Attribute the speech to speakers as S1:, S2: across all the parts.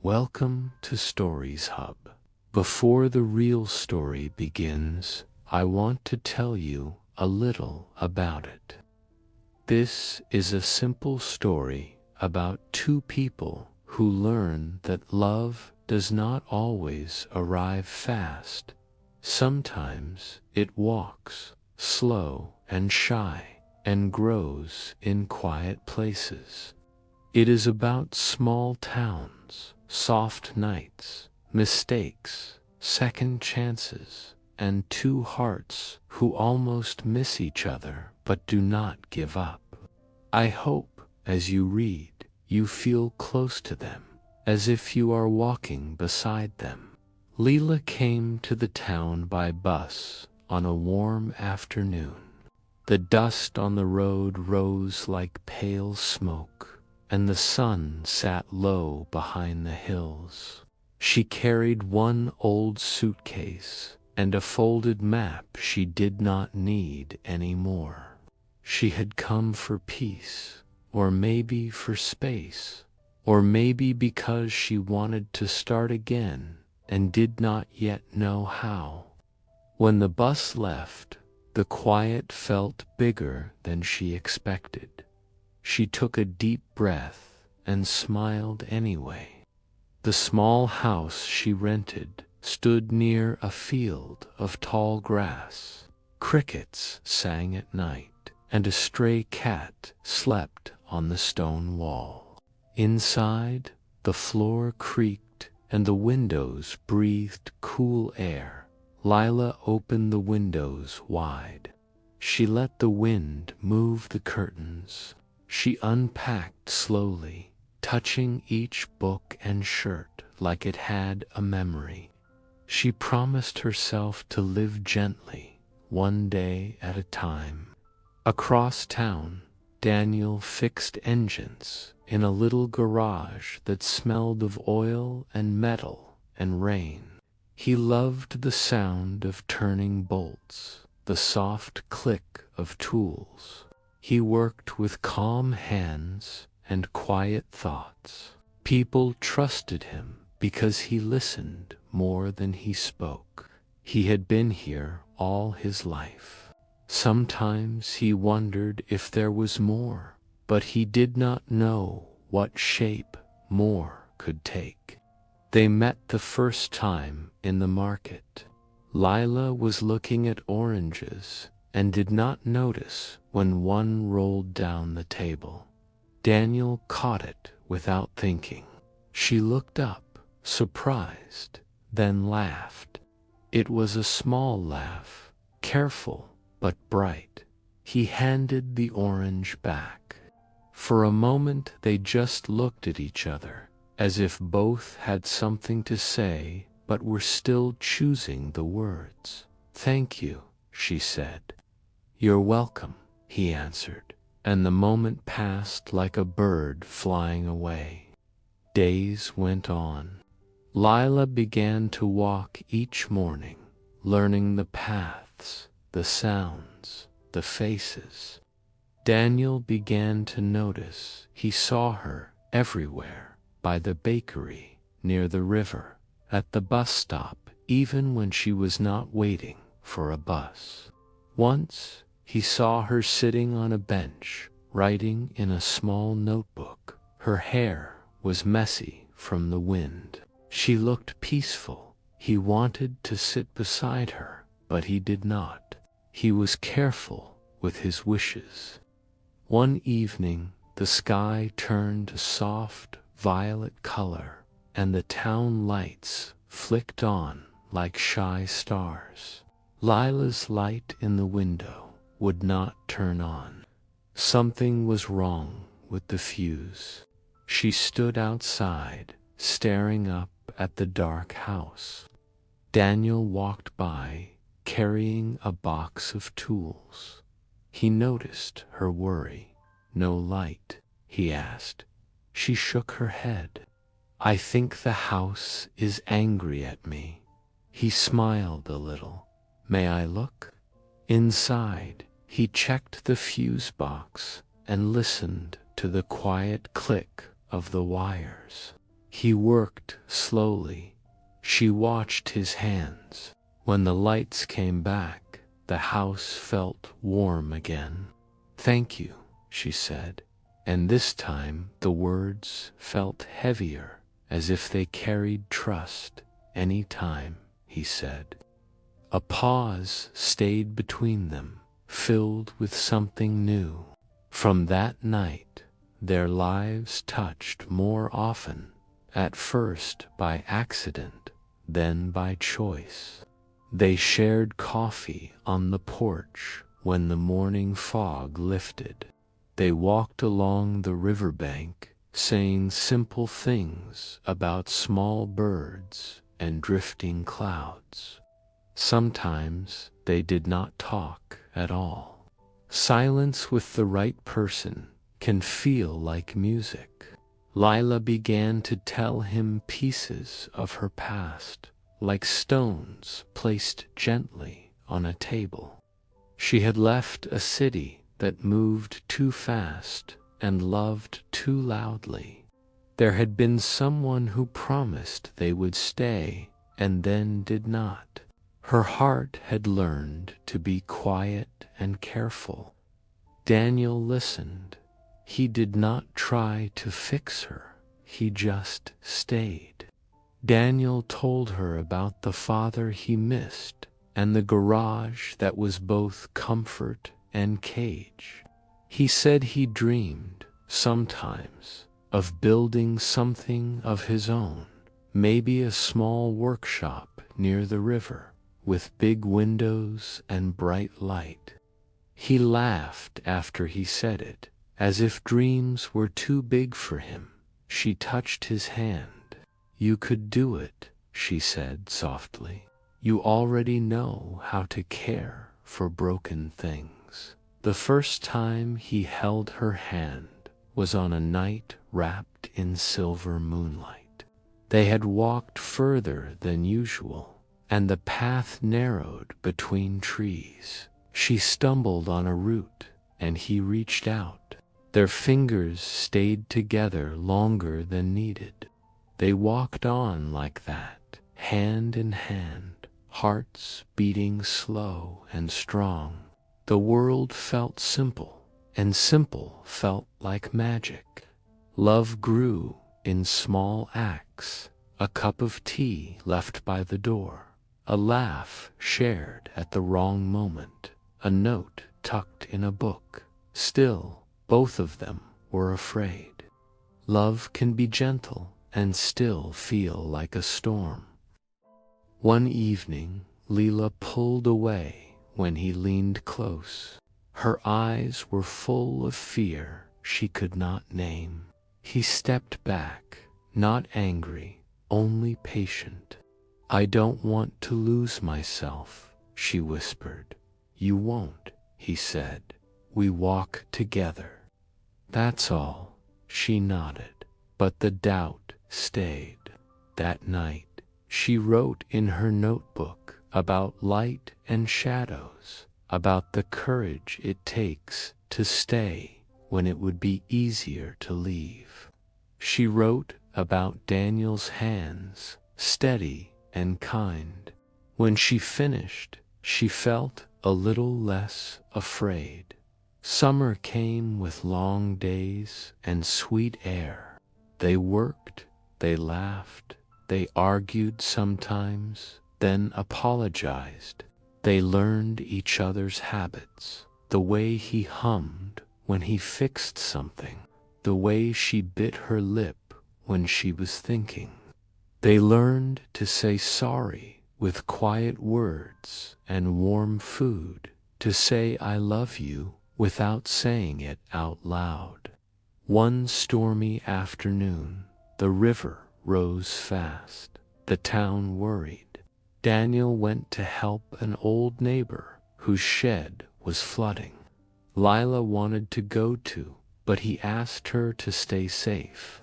S1: Welcome to Stories Hub. Before the real story begins, I want to tell you a little about it. This is a simple story about two people who learn that love does not always arrive fast. Sometimes it walks slow and shy and grows in quiet places. It is about small towns, soft nights, mistakes, second chances, and two hearts who almost miss each other but do not give up. I hope, as you read, you feel close to them, as if you are walking beside them. Leela came to the town by bus on a warm afternoon. The dust on the road rose like pale smoke, and the sun sat low behind the hills. She carried one old suitcase and a folded map she did not need anymore. She had come for peace, or maybe for space, or maybe because she wanted to start again and did not yet know how. When the bus left, the quiet felt bigger than she expected. She took a deep breath and smiled anyway. The small house she rented stood near a field of tall grass. Crickets sang at night, and a stray cat slept on the stone wall. Inside, the floor creaked and the windows breathed cool air. Lila opened the windows wide. She let the wind move the curtains. She unpacked slowly, touching each book and shirt like it had a memory. She promised herself to live gently, one day at a time. Across town, Daniel fixed engines in a little garage that smelled of oil and metal and rain. He loved the sound of turning bolts, the soft click of tools. He worked with calm hands and quiet thoughts. People trusted him because he listened more than he spoke. He had been here all his life. Sometimes he wondered if there was more, but he did not know what shape more could take. They met the first time in the market. Lila was looking at oranges and did not notice when one rolled down the table. Daniel caught it without thinking. She looked up, surprised, then laughed. It was a small laugh, careful but bright. He handed the orange back. For a moment they just looked at each other, as if both had something to say but were still choosing the words. "Thank you," she said. "You're welcome," he answered, and the moment passed like a bird flying away. Days went on. Lila began to walk each morning, learning the paths, the sounds, the faces. Daniel began to notice. He saw her everywhere, by the bakery, near the river, at the bus stop, even when she was not waiting for a bus. Once, he saw her sitting on a bench, writing in a small notebook. Her hair was messy from the wind. She looked peaceful. He wanted to sit beside her, but he did not. He was careful with his wishes. One evening, the sky turned a soft violet color, and the town lights flicked on like shy stars. Lila's light in the window would not turn on. Something was wrong with the fuse. She stood outside, staring up at the dark house. Daniel walked by, carrying a box of tools. He noticed her worry. "No light?" he asked. She shook her head. "I think the house is angry at me." He smiled a little. "May I look?" Inside, he checked the fuse box and listened to the quiet click of the wires. He worked slowly. She watched his hands. When the lights came back, the house felt warm again. "Thank you," she said, and this time the words felt heavier, as if they carried trust. "Any time," he said. A pause stayed between them, filled with something new. From that night, their lives touched more often, at first by accident, then by choice. They shared coffee on the porch when the morning fog lifted. They walked along the riverbank, saying simple things about small birds and drifting clouds. Sometimes they did not talk at all. Silence with the right person can feel like music. Lila began to tell him pieces of her past, like stones placed gently on a table. She had left a city that moved too fast and loved too loudly. There had been someone who promised they would stay and then did not. Her heart had learned to be quiet and careful. Daniel listened. He did not try to fix her. He just stayed. Daniel told her about the father he missed and the garage that was both comfort and cage. He said he dreamed, sometimes, of building something of his own, maybe a small workshop near the river, with big windows and bright light. He laughed after he said it, as if dreams were too big for him. She touched his hand. "You could do it," she said softly. "You already know how to care for broken things." The first time he held her hand was on a night wrapped in silver moonlight. They had walked further than usual, and the path narrowed between trees. She stumbled on a root, and he reached out. Their fingers stayed together longer than needed. They walked on like that, hand in hand, hearts beating slow and strong. The world felt simple, and simple felt like magic. Love grew in small acts, a cup of tea left by the door, a laugh shared at the wrong moment, a note tucked in a book. Still, both of them were afraid. Love can be gentle and still feel like a storm. One evening, Leela pulled away when he leaned close. Her eyes were full of fear she could not name. He stepped back, not angry, only patient. "I don't want to lose myself," she whispered. "You won't," he said. "We walk together." "That's all," she nodded, but the doubt stayed. That night, she wrote in her notebook about light and shadows, about the courage it takes to stay when it would be easier to leave. She wrote about Daniel's hands, steady and kind. When she finished, she felt a little less afraid. Summer came with long days and sweet air. They worked, they laughed, they argued sometimes, then apologized. They learned each other's habits, the way he hummed when he fixed something, the way she bit her lip when she was thinking. They learned to say sorry with quiet words and warm food, to say "I love you" without saying it out loud. One stormy afternoon, the river rose fast. The town worried. Daniel went to help an old neighbor whose shed was flooding. Lila wanted to go too, but he asked her to stay safe.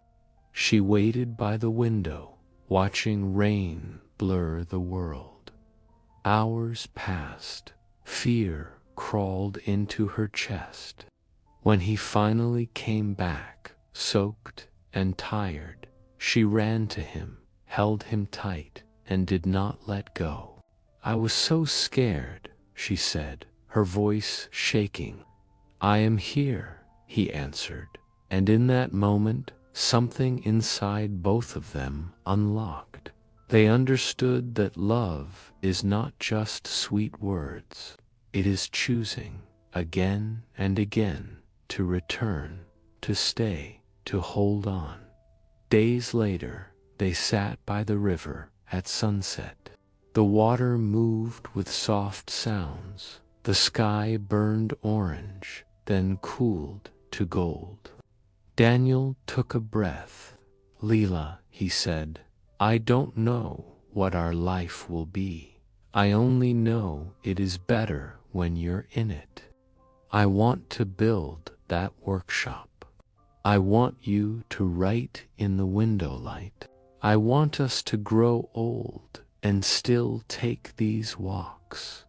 S1: She waited by the window, watching rain blur the world. Hours passed. Fear crawled into her chest. When he finally came back, soaked and tired, She ran to him, held him tight, and did not let go. "I was so scared," she said, her voice shaking. "I am here," he answered, and in that moment, something inside both of them unlocked. They understood that love is not just sweet words. It is choosing, again and again, to return, to stay, to hold on. Days later, they sat by the river at sunset. The water moved with soft sounds. The sky burned orange, then cooled to gold. Daniel took a breath. "Leela," he said, "I don't know what our life will be. I only know it is better when you're in it. I want to build that workshop. I want you to write in the window light. I want us to grow old and still take these walks."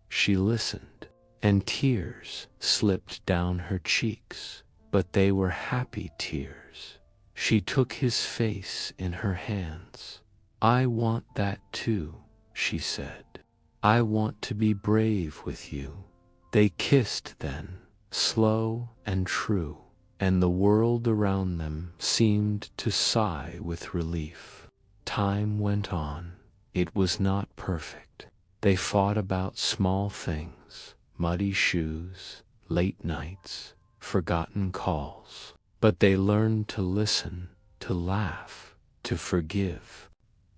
S1: She listened, and tears slipped down her cheeks, but they were happy tears. She took his face in her hands. "I want that too," she said. "I want to be brave with you." They kissed then, slow and true, and the world around them seemed to sigh with relief. Time went on. It was not perfect. They fought about small things, muddy shoes, late nights, forgotten calls. But they learned to listen, to laugh, to forgive.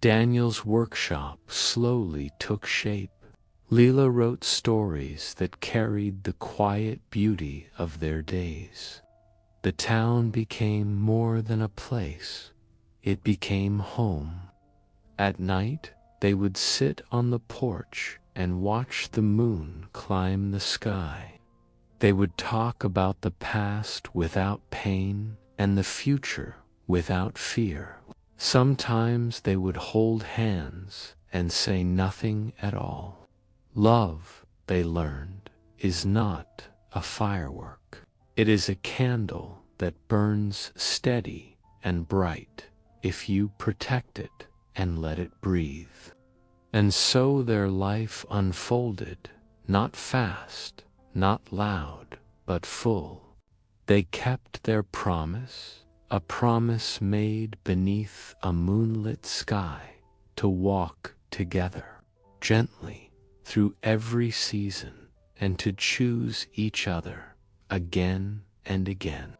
S1: Daniel's workshop slowly took shape. Leela wrote stories that carried the quiet beauty of their days. The town became more than a place. It became home. At night, they would sit on the porch and watch the moon climb the sky. They would talk about the past without pain and the future without fear. Sometimes they would hold hands and say nothing at all. Love, they learned, is not a firework. It is a candle that burns steady and bright if you protect it and let it breathe. And so their life unfolded, not fast, not loud, but full. They kept their promise, a promise made beneath a moonlit sky, to walk together, gently, through every season, and to choose each other again and again.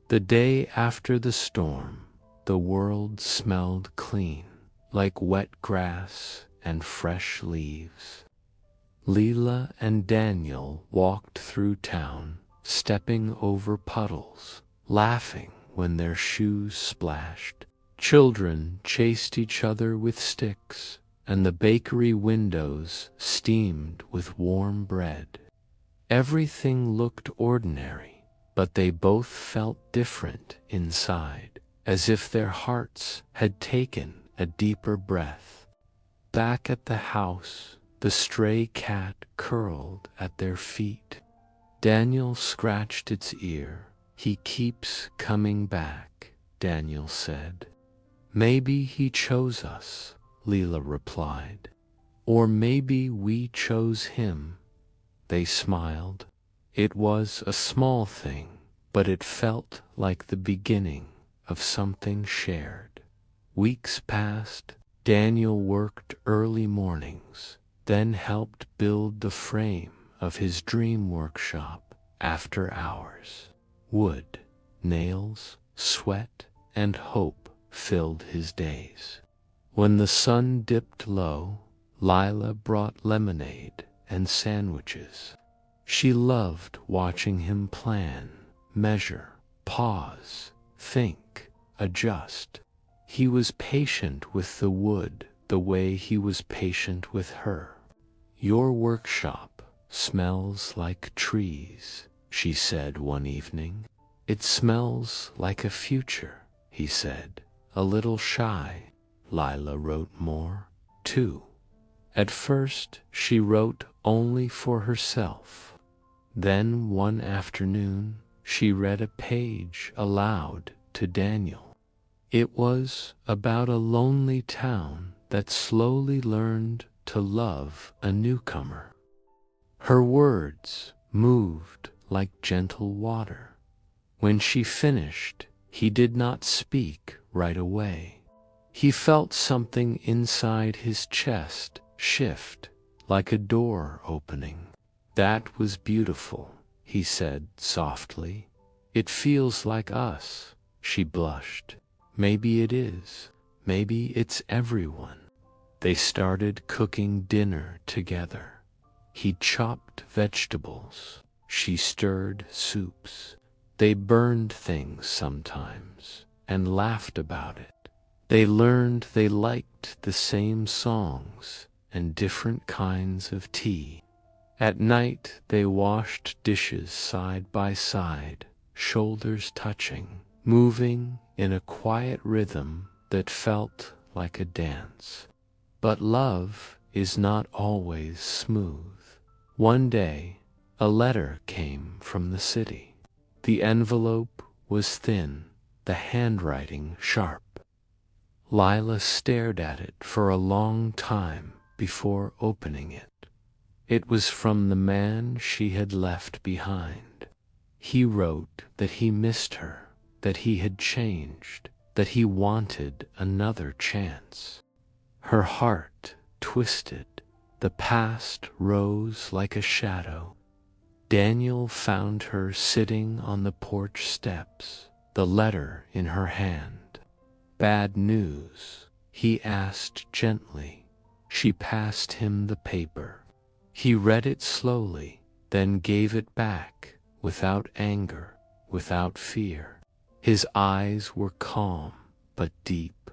S1: The day after the storm, the world smelled clean, like wet grass and fresh leaves. Leela and Daniel walked through town, stepping over puddles, laughing when their shoes splashed. Children chased each other with sticks, and the bakery windows steamed with warm bread. Everything looked ordinary, but they both felt different inside, as if their hearts had taken a deeper breath. Back at the house, the stray cat curled at their feet. Daniel scratched its ear. "He keeps coming back," Daniel said. "Maybe he chose us," Leela replied. "Or maybe we chose him." They smiled. It was a small thing, but it felt like the beginning of something shared. Weeks passed. Daniel worked early mornings, then helped build the frame of his dream workshop after hours. Wood, nails, sweat, and hope filled his days. When the sun dipped low, Lila brought lemonade and sandwiches. She loved watching him plan, measure, pause, think, adjust. He was patient with the wood the way he was patient with her. "Your workshop smells like trees," she said one evening. "It smells like a future," he said, a little shy. Lila wrote more, too. At first, she wrote only for herself. Then one afternoon, she read a page aloud to Daniel. It was about a lonely town that slowly learned to love a newcomer. Her words moved like gentle water. When she finished, he did not speak right away. He felt something inside his chest shift, like a door opening. "That was beautiful," he said softly. "It feels like us." She blushed. "Maybe it is. Maybe it's everyone." They started cooking dinner together. He chopped vegetables. She stirred soups. They burned things sometimes and laughed about it. They learned they liked the same songs and different kinds of tea. At night they washed dishes side by side, shoulders touching, moving in a quiet rhythm that felt like a dance. But love is not always smooth. One day, a letter came from the city. The envelope was thin, the handwriting sharp. Lila stared at it for a long time before opening it. It was from the man she had left behind. He wrote that he missed her, that he had changed, that he wanted another chance. Her heart twisted. The past rose like a shadow. Daniel found her sitting on the porch steps, the letter in her hand. "Bad news?" he asked gently. She passed him the paper. He read it slowly, then gave it back, without anger, without fear. His eyes were calm, but deep.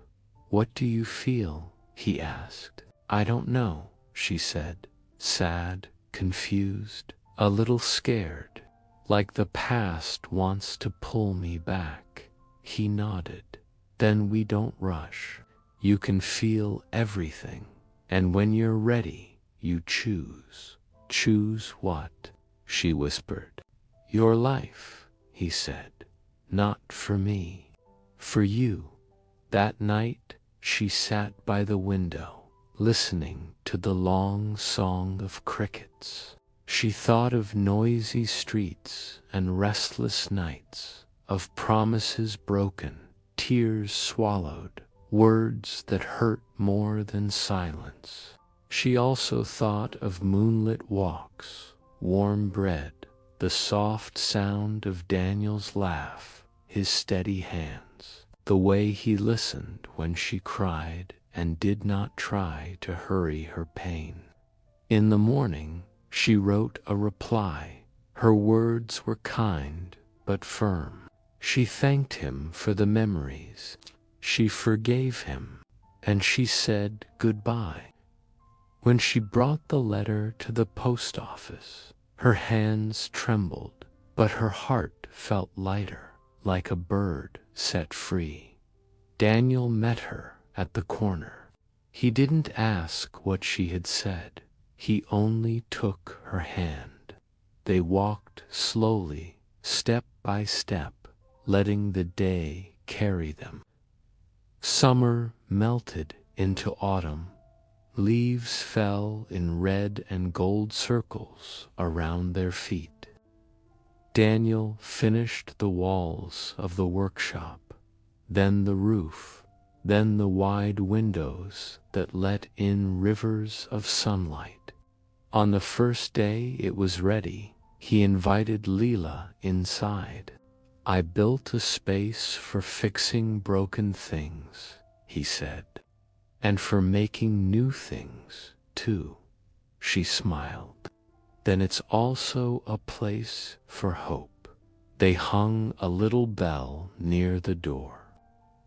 S1: "What do you feel?" he asked. "I don't know," she said, sad, confused, a little scared. "Like the past wants to pull me back." He nodded. "Then we don't rush. You can feel everything, and when you're ready, you choose." "Choose what?" she whispered. "Your life," he said. "Not for me, for you." That night, she sat by the window, listening to the long song of crickets. She thought of noisy streets and restless nights, of promises broken, tears swallowed, words that hurt more than silence. She also thought of moonlit walks, warm bread, the soft sound of Daniel's laugh, his steady hands, the way he listened when she cried and did not try to hurry her pain. In the morning, she wrote a reply. Her words were kind but firm. She thanked him for the memories. She forgave him, and she said goodbye. When she brought the letter to the post office, her hands trembled, but her heart felt lighter, like a bird set free. Daniel met her at the corner. He didn't ask what she had said. He only took her hand. They walked slowly, step by step, letting the day carry them. Summer melted into autumn. Leaves fell in red and gold circles around their feet. Daniel finished the walls of the workshop, then the roof, then the wide windows that let in rivers of sunlight. On the first day it was ready, he invited Leela inside. "I built a space for fixing broken things," he said, "and for making new things, too." She smiled. "Then it's also a place for hope." They hung a little bell near the door.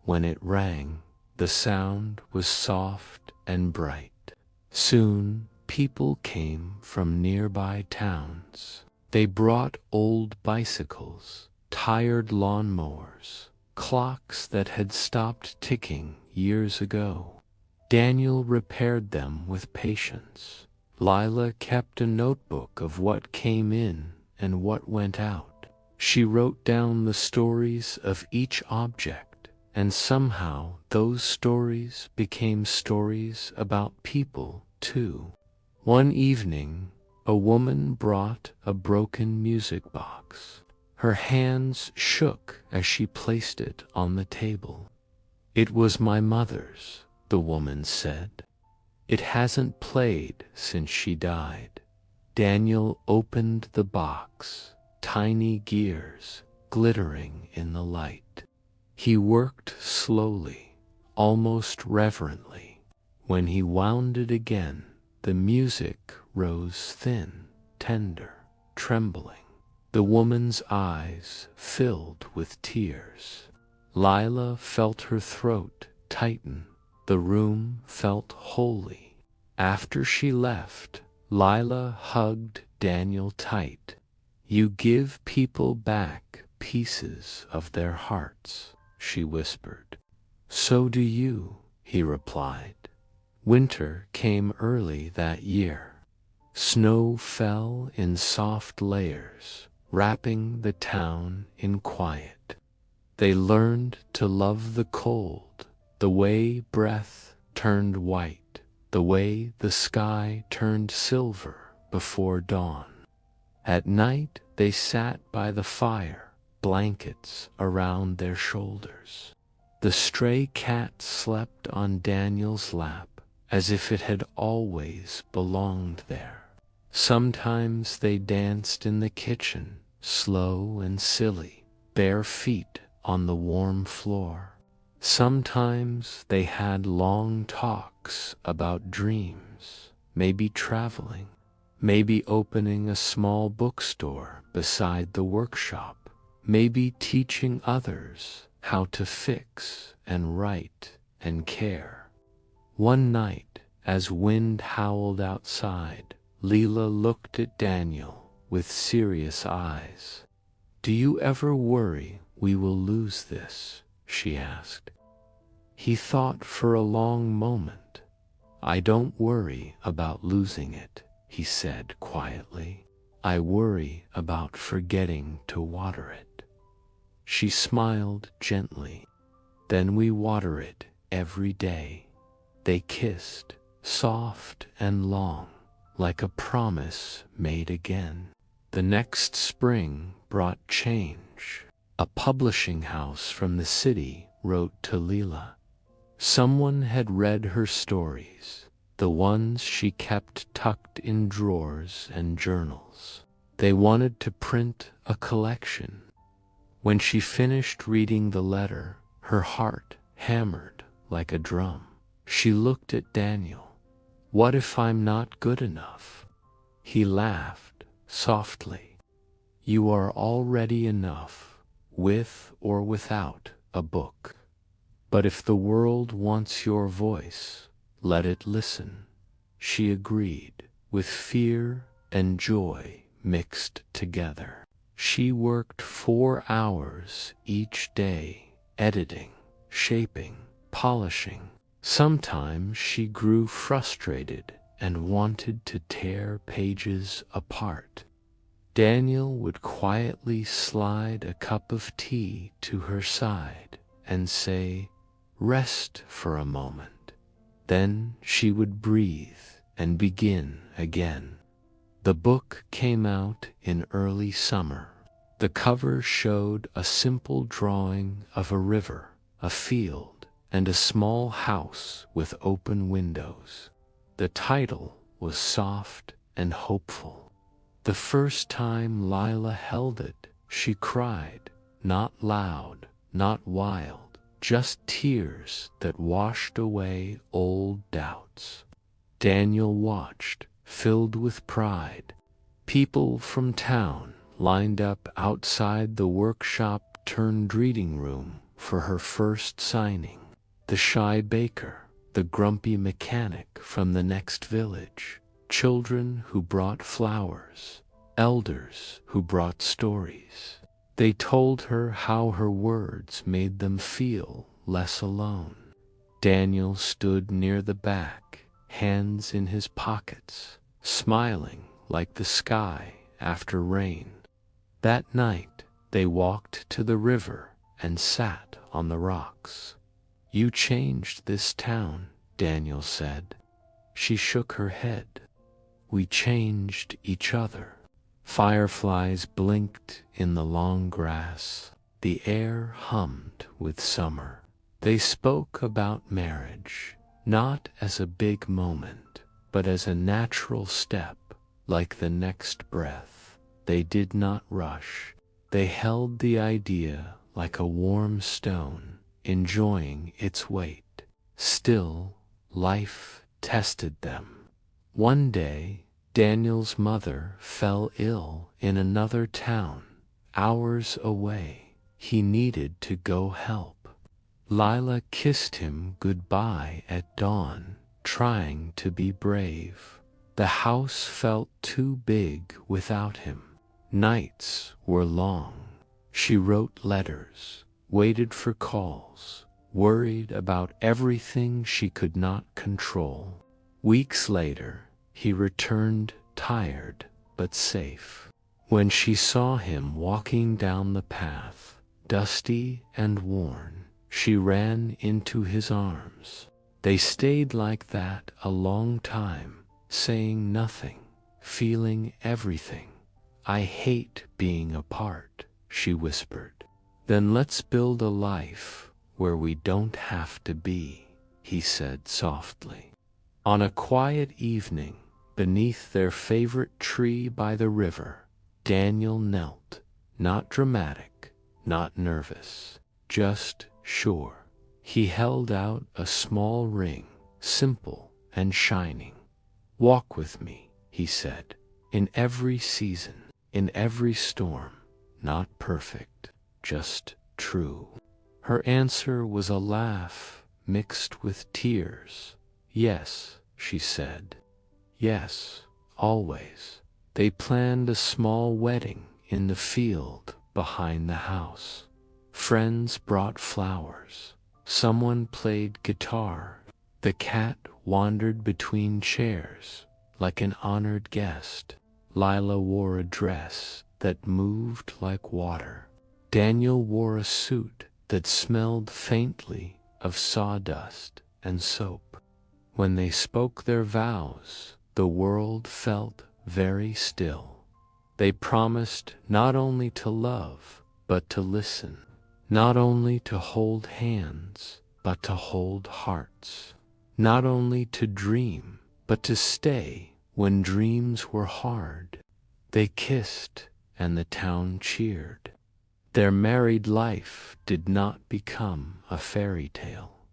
S1: When it rang, the sound was soft and bright. Soon, people came from nearby towns. They brought old bicycles, tired lawnmowers, clocks that had stopped ticking years ago. Daniel repaired them with patience. Lila kept a notebook of what came in and what went out. She wrote down the stories of each object and somehow those stories became stories about people, too. One evening, a woman brought a broken music box. Her hands shook as she placed it on the table. "It was my mother's," the woman said. "It hasn't played since she died." Daniel opened the box, tiny gears glittering in the light. He worked slowly, almost reverently. When he wound it again, the music rose thin, tender, trembling. The woman's eyes filled with tears. Lila felt her throat tighten. The room felt holy. After she left, Lila hugged Daniel tight. "You give people back pieces of their hearts," she whispered. "So do you," he replied. Winter came early that year. Snow fell in soft layers, wrapping the town in quiet. They learned to love the cold, the way breath turned white, the way the sky turned silver before dawn. At night they sat by the fire, blankets around their shoulders. The stray cat slept on Daniel's lap as if it had always belonged there. Sometimes they danced in the kitchen, slow and silly, bare feet on the warm floor. Sometimes they had long talks about dreams, maybe traveling, maybe opening a small bookstore beside the workshop, maybe teaching others how to fix and write and care. One night, as wind howled outside, Leela looked at Daniel with serious eyes. "Do you ever worry we will lose this?" she asked. He thought for a long moment. "I don't worry about losing it," he said quietly. "I worry about forgetting to water it." She smiled gently. "Then we water it every day." They kissed, soft and long, like a promise made again. The next spring brought change. A publishing house from the city wrote to Leela. Someone had read her stories, the ones she kept tucked in drawers and journals. They wanted to print a collection. When she finished reading the letter, her heart hammered like a drum. She looked at Daniel. "What if I'm not good enough?" He laughed softly. "You are already enough, with or without a book. But if the world wants your voice, let it listen." She agreed, with fear and joy mixed together. She worked 4 hours each day, editing, shaping, polishing. Sometimes she grew frustrated and wanted to tear pages apart. Daniel would quietly slide a cup of tea to her side and say, "Rest for a moment." Then she would breathe and begin again. The book came out in early summer. The cover showed a simple drawing of a river, a field, and a small house with open windows. The title was soft and hopeful. The first time Lila held it, she cried, not loud, not wild, just tears that washed away old doubts. Daniel watched, filled with pride. People from town lined up outside the workshop turned reading room for her first signing. The shy baker, the grumpy mechanic from the next village, children who brought flowers, elders who brought stories. They told her how her words made them feel less alone. Daniel stood near the back, hands in his pockets, smiling like the sky after rain. That night they walked to the river and sat on the rocks. "You changed this town," Daniel said. She shook her head. "We changed each other." Fireflies blinked in the long grass. The air hummed with summer. They spoke about marriage, not as a big moment, but as a natural step, like the next breath. They did not rush. They held the idea like a warm stone, enjoying its weight. Still, life tested them. One day, Daniel's mother fell ill in another town, hours away. He needed to go help. Lila kissed him goodbye at dawn, trying to be brave. The house felt too big without him. Nights were long. She wrote letters, waited for calls, worried about everything she could not control. Weeks later, he returned tired but safe. When she saw him walking down the path, dusty and worn, she ran into his arms. They stayed like that a long time, saying nothing, feeling everything. "I hate being apart," she whispered. "Then let's build a life where we don't have to be," he said softly. On a quiet evening, beneath their favorite tree by the river, Daniel knelt, not dramatic, not nervous, just sure. He held out a small ring, simple and shining. "Walk with me," he said, "in every season, in every storm, not perfect, just true." Her answer was a laugh mixed with tears. "Yes," she said. "Yes, always." They planned a small wedding in the field behind the house. Friends brought flowers. Someone played guitar. The cat wandered between chairs like an honored guest. Lila wore a dress that moved like water. Daniel wore a suit that smelled faintly of sawdust and soap. When they spoke their vows, the world felt very still. They promised not only to love, but to listen. Not only to hold hands, but to hold hearts. Not only to dream, but to stay when dreams were hard. They kissed, and the town cheered. Their married life did not become a fairy tale.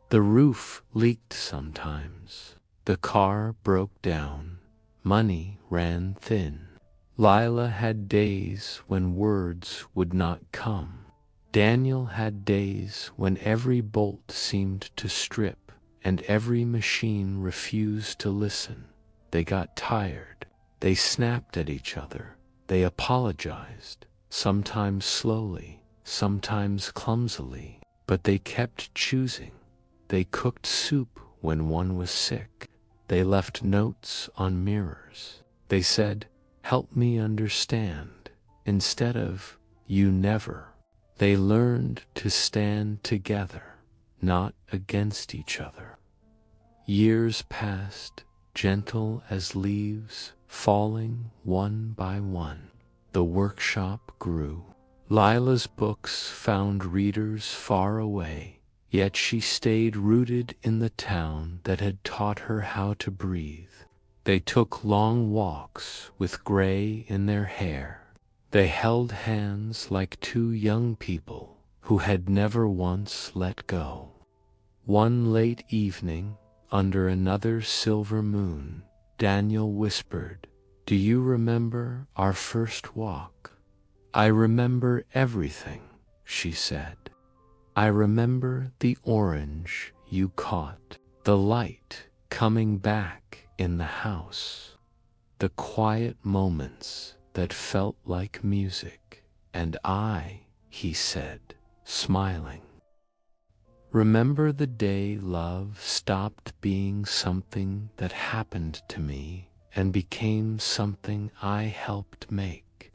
S1: The roof leaked sometimes. The car broke down. Money ran thin. Lila had days when words would not come. Daniel had days when every bolt seemed to strip and every machine refused to listen. They got tired. They snapped at each other. They apologized, sometimes slowly, sometimes clumsily, but they kept choosing. They cooked soup when one was sick. They left notes on mirrors. They said, "Help me understand," instead of, "You never." They learned to stand together, not against each other. Years passed, gentle as leaves, falling one by one. The workshop grew. Lila's books found readers far away, yet she stayed rooted in the town that had taught her how to breathe. They took long walks with gray in their hair. They held hands like two young people who had never once let go. One late evening, under another silver moon, Daniel whispered, "Do you remember our first walk?" "I remember everything," she said. "I remember the orange you caught, the light coming back in the house, the quiet moments that felt like music, and he said, smiling. Remember the day love stopped being something that happened to me and became something I helped make."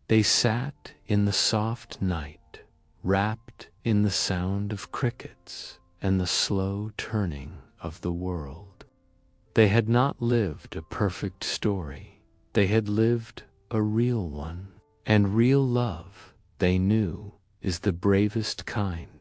S1: They sat in the soft night, wrapped in the sound of crickets and the slow turning of the world. They had not lived a perfect story. They had lived a real one. And real love, they knew, is the bravest kind.